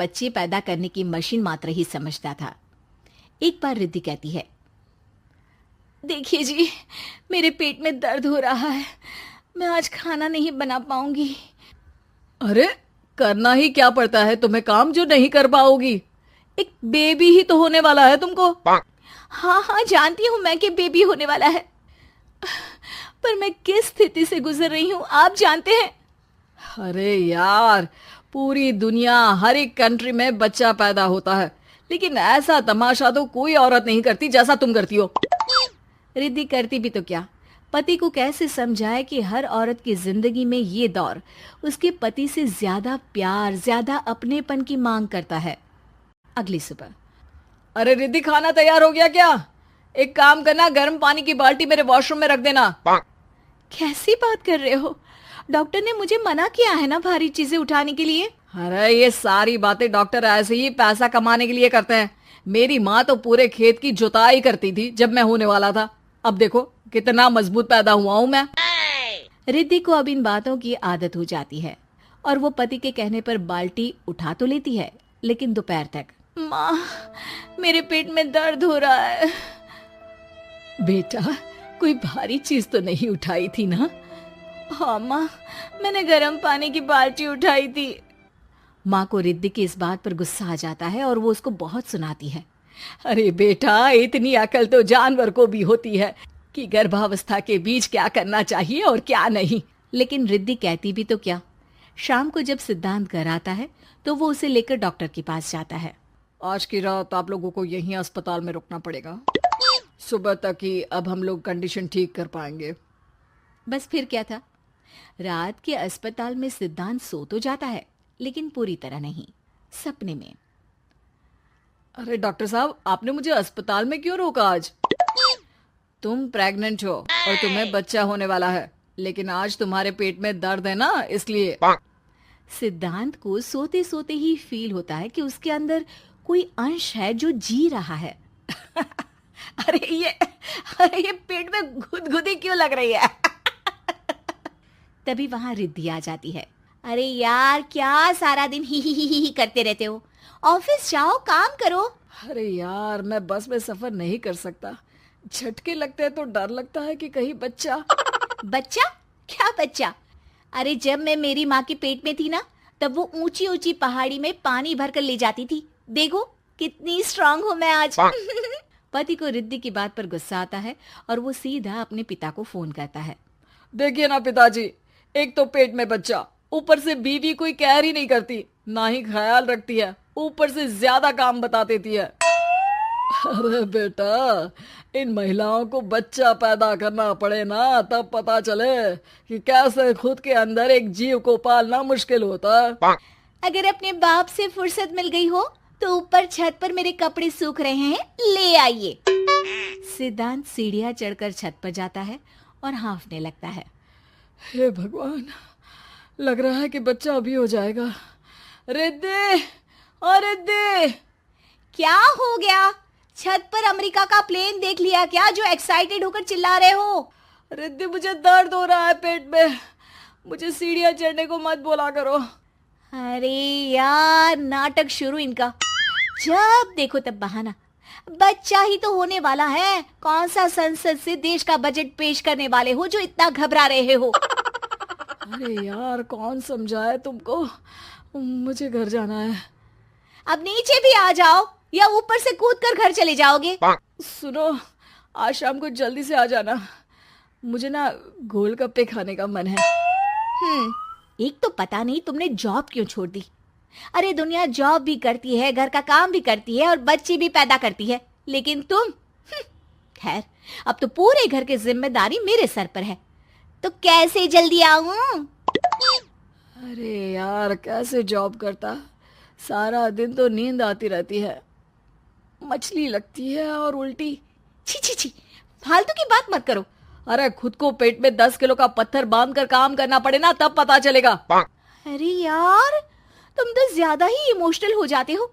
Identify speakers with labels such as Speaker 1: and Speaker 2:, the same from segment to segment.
Speaker 1: बच्चे पैदा करने की मशीन मात्र ही समझता था। एक बार रिद्धि कहती है, देखिए जी, मेरे पेट में दर्द हो रहा है, मैं आज खाना नहीं बना पाऊंगी।
Speaker 2: अरे करना ही क्या पड़ता है तुम्हें काम जो नहीं कर पाओगी? एक बेबी ही तो होने वाला है तुमको।
Speaker 1: हाँ हाँ, जानती हूँ मैं कि बेबी होने वाला है, पर मैं किस स्थिति से गुजर रही हूँ आप जानते हैं।
Speaker 2: अरे यार, पूरी दुनिया हर एक कंट्री में बच्चा पैदा होता है, लेकिन ऐसा तमाशा तो कोई औरत नहीं करती जैसा तुम करती हो।
Speaker 1: रिद्धि करती भी तो क्या, पति को कैसे समझाए कि हर औरत की जिंदगी में ये दौर उसके पति से ज्यादा प्यार, ज्यादा अपनेपन की मांग करता है। अगली सुबह,
Speaker 2: अरे रिद्धि, खाना तैयार हो गया क्या? एक काम करना, गर्म पानी की बाल्टी मेरे वॉशरूम में रख देना।
Speaker 1: कैसी बात कर रहे हो? डॉक्टर ने मुझे मना किया है ना भारी चीजें उठाने के लिए।
Speaker 2: अरे ये सारी बातें डॉक्टर ऐसे ही पैसा कमाने के लिए करते हैं। मेरी माँ तो पूरे खेत की जुताई करती थी जब मैं होने वाला था। अब देखो कितना मजबूत पैदा हुआ हूँ मैं।
Speaker 1: रिद्धि को अब इन बातों की आदत हो जाती है और वो पति के कहने पर बाल्टी उठा तो लेती है, लेकिन दोपहर तक, माँ मेरे पेट में दर्द हो रहा है।
Speaker 2: बेटा, कोई भारी चीज तो नहीं उठाई थी ना?
Speaker 1: हाँ माँ, मैंने गर्म पानी की बाल्टी उठाई थी। माँ को रिद्धि की इस बात पर गुस्सा आ जाता है और वो उसको बहुत सुनाती है।
Speaker 2: अरे बेटा, इतनी अकल तो जानवर को भी होती है कि गर्भावस्था के बीच क्या करना चाहिए और क्या नहीं।
Speaker 1: लेकिन रिद्धि कहती भी तो क्या। शाम को जब सिद्धांत घर आता है तो वो उसे लेकर डॉक्टर के पास जाता है।
Speaker 2: आज की रात आप लोगों को यहीं अस्पताल में रुकना पड़ेगा, सुबह तक ही अब हम लोग कंडीशन ठीक कर पाएंगे।
Speaker 1: बस फिर क्या था, रात के अस्पताल में सिद्धांत सो तो जाता है, लेकिन पूरी तरह नहीं, सपने में।
Speaker 2: अरे डॉक्टर साहब, आपने मुझे अस्पताल में क्यों रोका आज? तुम प्रेग्नेंट हो और तुम्हें बच्चा होने वाला है, लेकिन आज तुम्हारे पेट में दर्द है ना, इसलिए।
Speaker 1: सिद्धांत को सोते सोते ही फील होता है कि उसके अंदर कोई अंश है जो जी रहा है।
Speaker 2: अरे ये पेट में गुदगुदी क्यों लग रही है?
Speaker 1: तभी वहां रिद्धि आ जाती है। अरे यार, क्या सारा दिन ही करते रहते हो, ऑफिस जाओ, काम करो।
Speaker 2: अरे यार, मैं बस में सफर नहीं कर सकता, झटके लगते हैं तो डर लगता है कि कहीं बच्चा।
Speaker 1: बच्चा? क्या बच्चा? अरे जब मैं मेरी माँ के पेट में थी ना, तब वो ऊंची ऊंची पहाड़ी में पानी भर कर ले जाती थी। देखो कितनी स्ट्रांग हूँ मैं आज। पति को रिद्धि की बात पर गुस्सा आता है और वो सीधा अपने पिता को फोन करता है।
Speaker 2: देखिए ना पिताजी, एक तो पेट में बच्चा, ऊपर से बीवी कोई कहर ही नहीं करती, ना ही ख्याल रखती है, ऊपर से ज्यादा काम बता देती है। अरे बेटा, इन महिलाओं को बच्चा पैदा करना पड़े ना, तब पता चले कि कैसे खुद के अंदर एक जीव को पालना मुश्किल होता है।
Speaker 1: अगर अपने बाप से फुर्सत मिल गई हो तो ऊपर छत पर मेरे कपड़े सूख रहे हैं, ले आइए। सिद्धांत सीढ़ियां चढ़कर छत पर जाता है और हांफने लगता है।
Speaker 2: हे भगवान, लग रहा है कि बच्चा अभी हो जाएगा। रिद्धि, और रिद्धि।
Speaker 1: क्या हो गया? छत पर अमेरिका का प्लेन देख लिया क्या जो एक्साइटेड होकर चिल्ला रहे हो?
Speaker 2: रिद्धि, मुझे दर्द हो रहा है पेट में, मुझे सीढ़ियां चढ़ने को मत बोला करो।
Speaker 1: अरे यार, नाटक शुरू इनका, जब देखो तब बहाना। बच्चा ही तो होने वाला है, कौन सा संसद से देश का बजट पेश करने वाले हो जो इतना घबरा रहे हो?
Speaker 2: अरे यार, कौन समझाए तुमको, मुझे घर जाना है।
Speaker 1: अब नीचे भी आ जाओ या ऊपर से कूदकर घर चले जाओगे?
Speaker 2: सुनो, आज शाम को जल्दी से आ जाना, मुझे ना गोलगप्पे खाने का मन है।
Speaker 1: एक तो पता नहीं तुमने जॉब क्यों छोड़ दी। अरे दुनिया जॉब भी करती है, घर का काम भी करती है और बच्चे भी पैदा करती है, लेकिन तुम, खैर, अब तो पूरे घर की जिम्मेदारी मेरे सर पर है, तो कैसे जल्दी आऊं?
Speaker 2: अरे यार, कैसे जॉब करता, सारा दिन तो नींद आती रहती है, मछली लगती है और उल्टी।
Speaker 1: छी छी छी, फालतू की बात मत करो।
Speaker 2: अरे खुद को पेट में 10 किलो का पत्थर बांध कर काम करना पड़े ना, तब पता चलेगा।
Speaker 1: अरे यार, तुम तो ज्यादा ही इमोशनल हो जाते हो।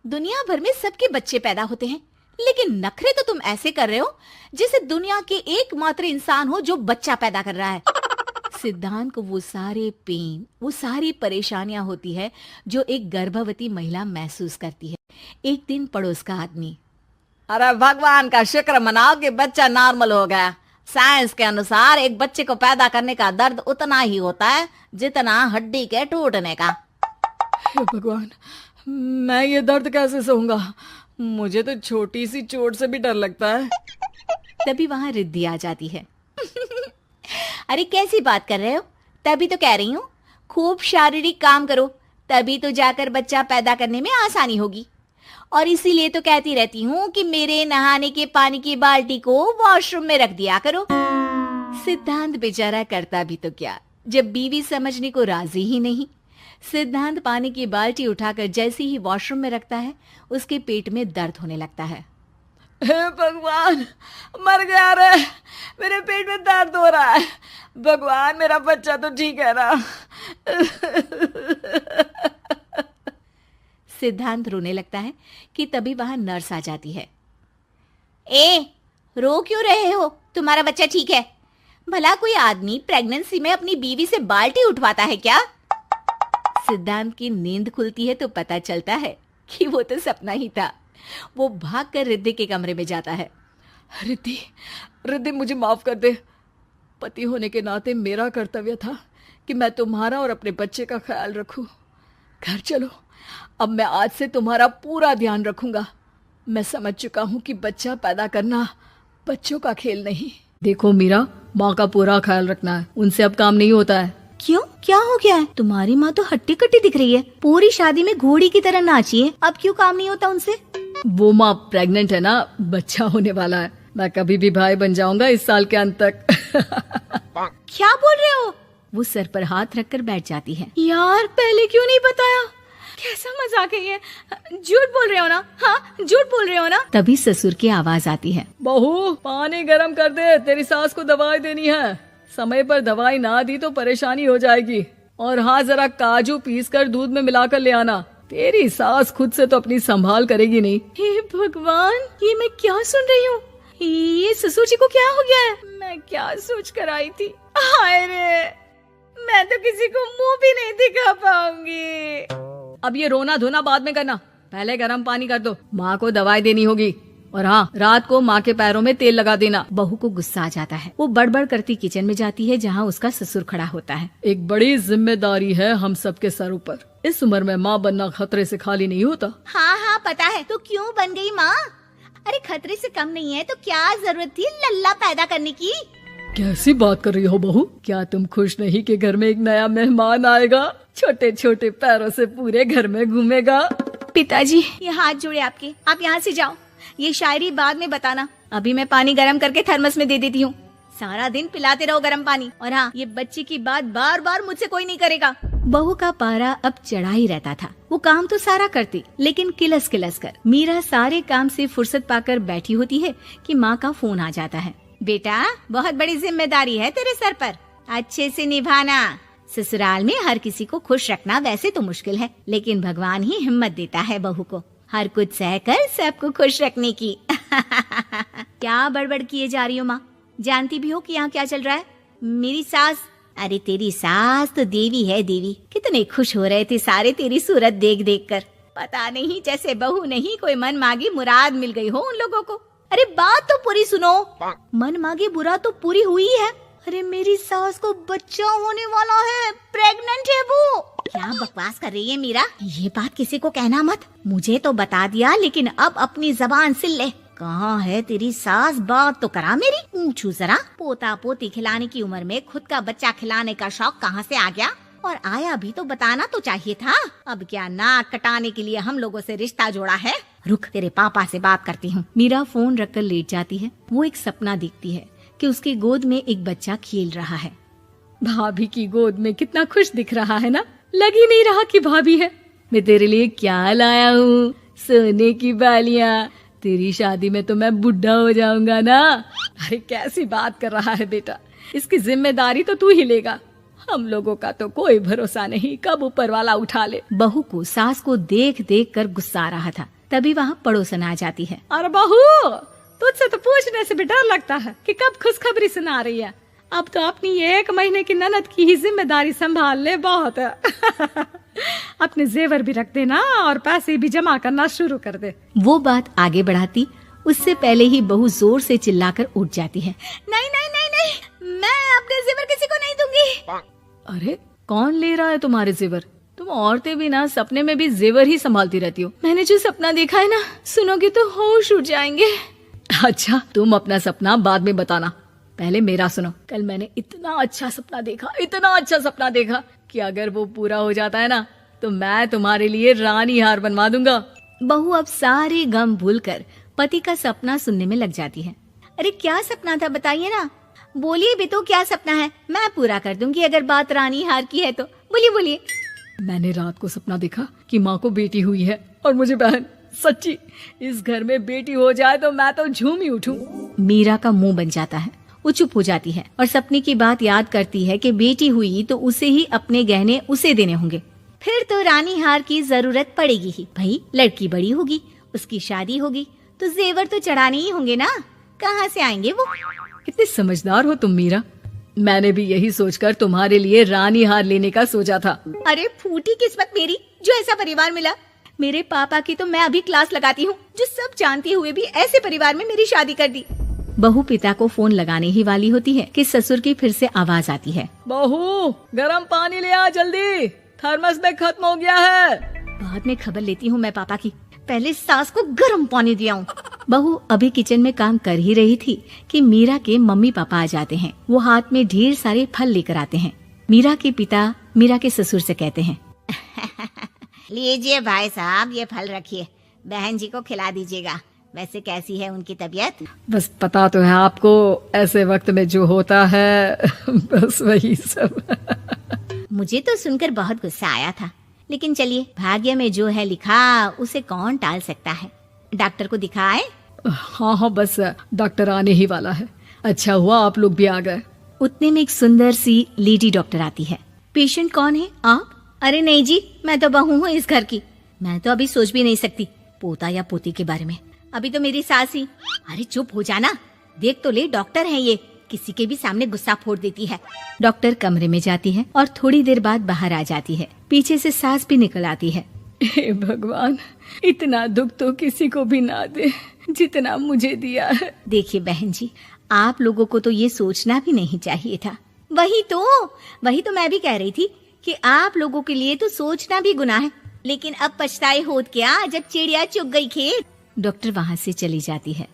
Speaker 1: दुनिया भर में सबके बच्चे पैदा होते हैं, लेकिन नखरे तो तुम ऐसे कर रहे हो जैसे दुनिया के एकमात्र इंसान हो जो बच्चा पैदा कर रहा है। सिद्धांत को वो सारे पेन, वो सारी परेशानियां होती है जो एक गर्भवती महिला महसूस करती है। एक दिन पड़ोस का आदमी,
Speaker 2: अरे भगवान का शुक्र मनाओ कि बच्चा नॉर्मल हो गया। साइंस के अनुसार एक बच्चे को पैदा करने का दर्द उतना ही होता है जितना हड्डी के टूटने का। हे भगवान, मैं ये दर्द कैसे सहूंगा? मुझे तो छोटी सी चोट से भी डर लगता है।
Speaker 1: तभी वहां रिद्धि आ जाती है। अरे कैसी बात कर रहे हो? तभी तो कह रही हूँ, खूब शारीरिक काम करो, तभी तो जाकर बच्चा पैदा करने में आसानी होगी। और इसीलिए तो कहती रहती हूँ कि मेरे नहाने के पानी की बाल्टी को वॉशरूम में रख दिया करो। सिद्धांत बेचारा करता भी तो क्या, जब बीवी समझने को राजी ही नहीं। सिद्धांत पानी की बाल्टी उठाकर जैसे ही वॉशरूम में रखता है, उसके पेट में दर्द होने लगता है।
Speaker 2: हे भगवान, मर गया रे, मेरे पेट में दर्द हो रहा है। भगवान, मेरा बच्चा तो ठीक है ना?
Speaker 1: सिद्धांत रोने लगता है कि तभी वहां नर्स आ जाती है। ए, रो क्यों रहे हो? तुम्हारा बच्चा ठीक है। भला कोई आदमी प्रेगनेंसी में अपनी बीवी से बाल्टी उठवाता है क्या? सिद्धांत की नींद खुलती है तो पता चलता है कि वो तो सपना ही था। वो भागकर रिद्धि के कमरे में जाता है।
Speaker 2: रिद्धि, रिद्धि, मुझे माफ कर दे। पति होने के नाते मेरा कर्तव्य था कि मैं तुम्हारा और अपने बच्चे का ख्याल रखूं। घर चलो, अब मैं आज से तुम्हारा पूरा ध्यान रखूंगा। मैं समझ चुका हूं कि बच्चा पैदा करना बच्चों का खेल नहीं। देखो मीरा, माँ का पूरा ख्याल रखना है, उनसे अब काम नहीं होता है।
Speaker 1: क्यों, क्या हो गया है? तुम्हारी माँ तो हट्टी कट्टी दिख रही है, पूरी शादी में घोड़ी की तरह नाची है, अब क्यों काम नहीं होता उनसे?
Speaker 2: वो माँ प्रेग्नेंट है ना, बच्चा होने वाला है। मैं कभी भी भाई बन जाऊंगा इस साल के अंत तक।
Speaker 1: क्या बोल रहे हो? वो सर पर हाथ रखकर बैठ जाती है।
Speaker 2: यार, पहले क्यों नहीं बताया?
Speaker 1: कैसा मजाक है ये? झूठ बोल रहे हो ना? हाँ, झूठ बोल रहे हो ना? तभी ससुर की आवाज आती है।
Speaker 2: बहू, पानी गर्म कर दे, तेरी सास को दवाई देनी है। समय पर दवाई ना दी तो परेशानी हो जाएगी। और हाँ, जरा काजू पीस कर दूध में मिलाकर ले आना। तेरी सास खुद से तो अपनी संभाल करेगी नहीं।
Speaker 1: हे भगवान, ये मैं क्या सुन रही हूँ? ये ससुर जी को क्या हो गया है? मैं क्या सोच कर आई थी? हाय रे, मैं तो किसी को मुंह भी नहीं दिखा पाऊंगी।
Speaker 2: अब ये रोना धोना बाद में करना, पहले गर्म पानी कर दो। माँ को दवाई देनी होगी। और हाँ, रात को माँ के पैरों में तेल लगा देना।
Speaker 1: बहू को गुस्सा आ जाता है। वो बड़बड़ करती किचन में जाती है जहाँ उसका ससुर खड़ा होता है।
Speaker 2: एक बड़ी जिम्मेदारी है हम सबके सरों पर। इस उम्र में माँ बनना खतरे से खाली नहीं होता।
Speaker 1: हाँ हाँ, पता है। तो क्यों बन गई माँ? अरे खतरे से कम नहीं है तो क्या जरूरत थी लल्ला पैदा करने की?
Speaker 2: कैसी बात कर रही हो बहू? क्या तुम खुश नहीं कि घर में एक नया मेहमान आएगा, छोटे छोटे पैरों से पूरे घर में घूमेगा?
Speaker 1: पिताजी, ये हाथ जोड़े आपके, आप यहाँ से जाओ। ये शायरी बाद में बताना, अभी मैं पानी गरम करके थर्मस में दे देती हूँ। सारा दिन पिलाते रहो गरम पानी। और हाँ, ये बच्चे की बात बार बार मुझसे कोई नहीं करेगा। बहू का पारा अब चढ़ा ही रहता था। वो काम तो सारा करती, लेकिन किलस किलस कर। मीरा सारे काम से फुर्सत पाकर बैठी होती है कि माँ का फोन आ जाता है। बेटा, बहुत बड़ी जिम्मेदारी है तेरे सर पर, अच्छे से निभाना। ससुराल में हर किसी को खुश रखना वैसे तो मुश्किल है, लेकिन भगवान ही हिम्मत देता है बहू को हर कुछ सहकर सबको खुश रखने की। क्या बड़बड़ किए जा रही हो माँ? जानती भी हो कि यहाँ क्या चल रहा है? मेरी सास, अरे तेरी सास तो देवी है देवी। कितने खुश हो रहे थे सारे तेरी सूरत देख देख कर। पता नहीं जैसे बहू नहीं कोई मन मांगी मुराद मिल गई हो उन लोगों को। अरे बात तो पूरी सुनो। मन मांगी बुरा तो पूरी हुई है। अरे मेरी सास को बच्चा होने वाला है, प्रेग्नेंट है वो। क्या बकवास कर रही है मीरा? ये बात किसी को कहना मत। मुझे तो बता दिया, लेकिन अब अपनी जबान सिल ले। कहाँ है तेरी सास? बात तो करा मेरी। पूछू जरा, पोता पोती खिलाने की उम्र में खुद का बच्चा खिलाने का शौक कहाँ से आ गया? और आया भी तो बताना तो चाहिए था। अब क्या नाक कटाने के लिए हम लोगों से रिश्ता जोड़ा है? रुक, तेरे पापा से बात करती हूँ। मीरा फोन रखकर लेट जाती है। वो एक सपना देखती है कि उसकी गोद में एक बच्चा खेल रहा है।
Speaker 2: भाभी की गोद में कितना खुश दिख रहा है ना, लग ही नहीं रहा कि भाभी है। मैं तेरे लिए क्या लाया हूँ, सोने की बालियाँ। तेरी शादी में तो मैं बुढ़ा हो जाऊंगा ना। अरे कैसी बात कर रहा है बेटा, इसकी जिम्मेदारी तो तू ही लेगा। हम लोगों का तो कोई भरोसा नहीं, कब ऊपर वाला उठा ले।
Speaker 1: बहू को सास को देख देख कर गुस्सा आ रहा था। तभी वहाँ पड़ोसन आ जाती है।
Speaker 2: अरे बहू, तुझसे तो पूछने से भी डर लगता है कि कब खुशखबरी सुना रही है।
Speaker 3: अब तो अपनी 1 महीने की ननद की ही जिम्मेदारी संभाल ले, बहुत है। अपने जेवर भी रख देना और पैसे भी जमा करना शुरू कर दे।
Speaker 1: वो बात आगे बढ़ाती उससे पहले ही बहू जोर से चिल्लाकर उठ जाती है। नहीं नहीं नहीं नहीं, मैं अपने जेवर किसी को नहीं दूंगी।
Speaker 2: अरे कौन ले रहा है तुम्हारे जेवर? तुम औरतें भी ना सपने में भी जेवर ही संभालती रहती हो। मैंने जो सपना देखा है ना, सुनोगे तो होश उड़ जाएंगे। अच्छा, तुम अपना सपना बाद में बताना, पहले मेरा सुनो। कल मैंने इतना अच्छा सपना देखा कि अगर वो पूरा हो जाता है ना तो मैं तुम्हारे लिए रानी हार बनवा दूंगा।
Speaker 1: बहू अब सारे गम भूलकर पति का सपना सुनने में लग जाती है। अरे क्या सपना था, बताइए ना, बोलिए भी तो, क्या सपना है? मैं पूरा कर दूंगी अगर बात रानी हार की है तो। बोलिए बोलिए।
Speaker 2: मैंने रात को सपना देखा कि माँ को बेटी हुई है और मुझे बहन। सच्ची, इस घर में बेटी हो जाए तो मैं तो झूम ही उठूं।
Speaker 1: मीरा का मुंह बन जाता है, वो चुप हो जाती है और सपने की बात याद करती है कि बेटी हुई तो उसे ही अपने गहने उसे देने होंगे, फिर तो रानी हार की जरूरत पड़ेगी ही। भाई लड़की बड़ी होगी, उसकी शादी होगी तो जेवर तो चढ़ाने ही होंगे ना, कहाँ से आएंगे वो?
Speaker 2: कितनी समझदार हो तुम मीरा। मैंने भी यही सोचकर तुम्हारे लिए रानी हार लेने का सोचा था।
Speaker 1: अरे फूटी किस्मत मेरी जो ऐसा परिवार मिला। मेरे पापा की तो मैं अभी क्लास लगाती हूँ, जो सब जानते हुए भी ऐसे परिवार में मेरी शादी कर दी। बहू पिता को फोन लगाने ही वाली होती है कि ससुर की फिर से आवाज आती है।
Speaker 2: बहू गर्म पानी ले आ जल्दी, थर्मस में खत्म हो गया है।
Speaker 1: बाद में खबर लेती हूँ मैं पापा की, पहले सास को गर्म पानी दिया हूँ। बहू अभी किचन में काम कर ही रही थी कि मीरा के मम्मी पापा आ जाते हैं। वो हाथ में ढेर सारे फल लेकर आते हैं। मीरा के पिता मीरा के ससुर से कहते हैं, लीजिए भाई साहब, ये फल रखिए, बहन जी को खिला दीजिएगा। वैसे कैसी है उनकी तबीयत?
Speaker 2: बस पता तो है आपको, ऐसे वक्त में जो होता है बस वही सब।
Speaker 1: मुझे तो सुनकर बहुत गुस्सा आया था, लेकिन चलिए, भाग्य में जो है लिखा उसे कौन टाल सकता है। डॉक्टर को दिखाए?
Speaker 2: हाँ, बस डॉक्टर आने ही वाला है। अच्छा हुआ आप लोग भी आ गए।
Speaker 1: उतने में एक सुंदर सी लेडी डॉक्टर आती है। पेशेंट कौन है आप? अरे नहीं जी, मैं तो बहू हूँ इस घर की। मैं तो अभी सोच भी नहीं सकती पोता या पोती के बारे में, अभी तो मेरी सास ही। अरे चुप हो जाना, देख तो ले, डॉक्टर है ये, किसी के भी सामने गुस्सा फोड़ देती है। डॉक्टर कमरे में जाती है और थोड़ी देर बाद बाहर आ जाती है। पीछे से सास भी निकल आती है।
Speaker 2: हे भगवान, इतना दुख तो किसी को भी ना दे जितना मुझे दिया है।
Speaker 1: देखिए बहन जी, आप लोगों को तो ये सोचना भी नहीं चाहिए था। वही तो मैं भी कह रही थी कि आप लोगों के लिए तो सोचना भी गुनाह है, लेकिन अब पछताए होत क्या जब चिड़िया चुग गई खेत। डॉक्टर वहाँ से चली जाती है।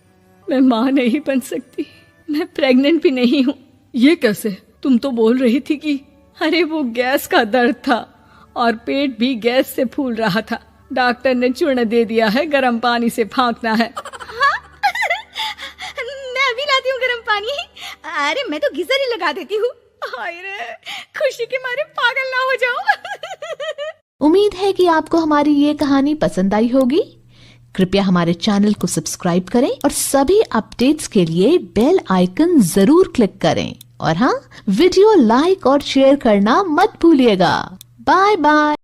Speaker 2: मैं माँ नहीं बन सकती, मैं प्रेग्नेंट भी नहीं हूँ। ये कैसे? तुम तो बोल रही थी कि अरे वो गैस का दर्द था और पेट भी गैस से फूल रहा था, डॉक्टर ने चूर्ण दे दिया है, गर्म पानी से फांकना है।
Speaker 1: हाँ? मैं भी लाती हूँ गर्म पानी। अरे मैं तो गीजर ही लगा देती हूँ। हाय रे, खुशी के मारे पागल ना हो जाओ।
Speaker 4: उम्मीद है कि आपको हमारी ये कहानी पसंद आई होगी। कृपया हमारे चैनल को सब्सक्राइब करें और सभी अपडेट्स के लिए बेल आइकन जरूर क्लिक करें। और हाँ, वीडियो लाइक और शेयर करना मत भूलिएगा। Bye bye.